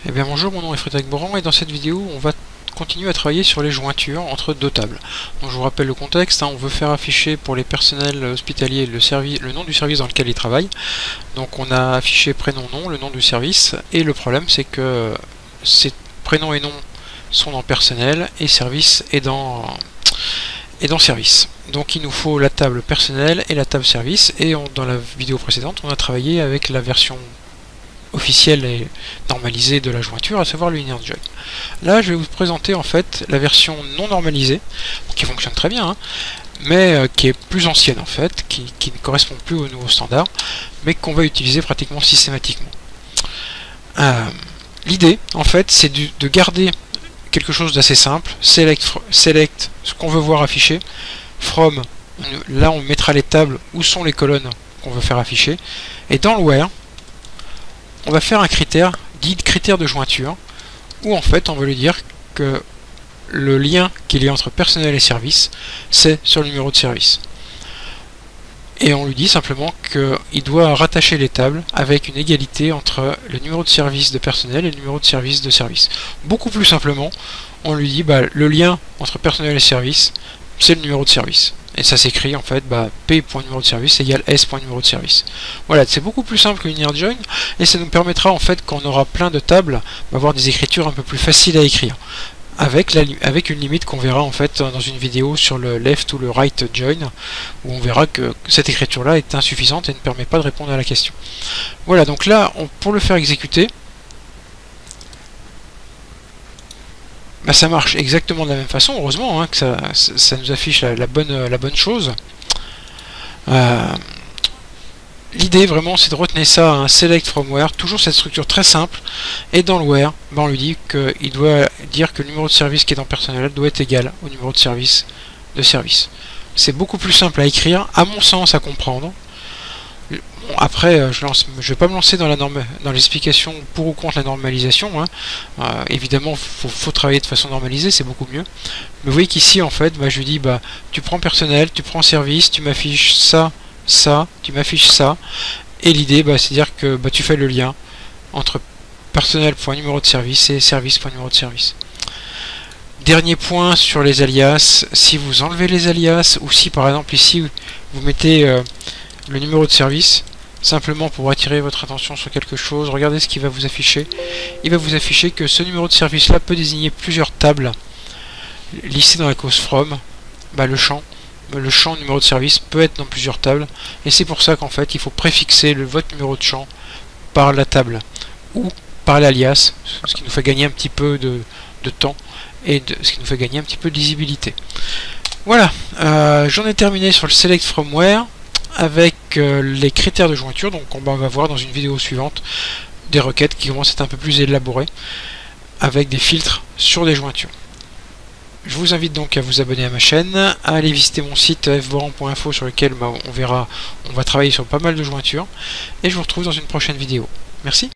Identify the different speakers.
Speaker 1: Eh bien bonjour, mon nom est Frédéric Boran et dans cette vidéo on va continuer à travailler sur les jointures entre deux tables. Donc je vous rappelle le contexte, on veut faire afficher pour les personnels hospitaliers le nom du service dans lequel ils travaillent. Donc on a affiché prénom-nom, le nom du service, et le problème c'est que ces prénoms et noms sont dans personnel et service est dans service. Donc il nous faut la table personnel et la table service, et dans la vidéo précédente on a travaillé avec la version officielle et normalisée de la jointure, à savoir le inner join. Là je vais vous présenter en fait la version non normalisée, qui fonctionne très bien, mais qui est plus ancienne en fait, qui ne correspond plus au nouveau standard, mais qu'on va utiliser pratiquement systématiquement. L'idée en fait c'est de garder quelque chose d'assez simple, select ce qu'on veut voir afficher, from, là on mettra les tables où sont les colonnes qu'on veut faire afficher, et dans le where on va faire un critère dit critère de jointure, où en fait on veut lui dire que le lien qu'il y a entre personnel et service c'est sur le numéro de service, et on lui dit simplement qu'il doit rattacher les tables avec une égalité entre le numéro de service de personnel et le numéro de service de service. Beaucoup plus simplement, on lui dit le lien entre personnel et service c'est le numéro de service, et ça s'écrit en fait p.numéro de service égale s.numéro de service. Voilà, c'est beaucoup plus simple que inner join, et ça nous permettra en fait, quand on aura plein de tables, d'avoir des écritures un peu plus faciles à écrire, avec une limite qu'on verra en fait dans une vidéo sur le left ou le right join, où on verra que cette écriture là est insuffisante et ne permet pas de répondre à la question. Voilà, donc là pour le faire exécuter, ça marche exactement de la même façon, heureusement que ça nous affiche la bonne chose. L'idée vraiment c'est de retenir ça à un select from where, toujours cette structure très simple, et dans le where on lui dit qu'il doit dire que le numéro de service qui est en personnel doit être égal au numéro de service de service. C'est beaucoup plus simple à écrire, à mon sens à comprendre. Bon, après je vais pas me lancer dans l'explication pour ou contre la normalisation, évidemment faut travailler de façon normalisée, c'est beaucoup mieux, mais vous voyez qu'ici en fait je lui dis tu prends personnel, tu prends service, tu m'affiches ça, tu m'affiches ça, et l'idée c'est dire que tu fais le lien entre personnel.numéro de service et service.numéro de service. Dernier point sur les alias, si vous enlevez les alias, ou si par exemple ici vous mettez le numéro de service, simplement pour attirer votre attention sur quelque chose, regardez ce qu'il va vous afficher. Il va vous afficher que ce numéro de service là peut désigner plusieurs tables listées dans la cause from. Le champ numéro de service peut être dans plusieurs tables, et c'est pour ça qu'en fait il faut préfixer votre numéro de champ par la table ou par l'alias, ce qui nous fait gagner un petit peu de temps et ce qui nous fait gagner un petit peu de lisibilité. Voilà, j'en ai terminé sur le select from where avec les critères de jointure. Donc on va voir dans une vidéo suivante des requêtes qui commencent à être un peu plus élaborées avec des filtres sur les jointures. Je vous invite donc à vous abonner à ma chaîne, à aller visiter mon site fboran.info sur lequel on va travailler sur pas mal de jointures, et je vous retrouve dans une prochaine vidéo. Merci.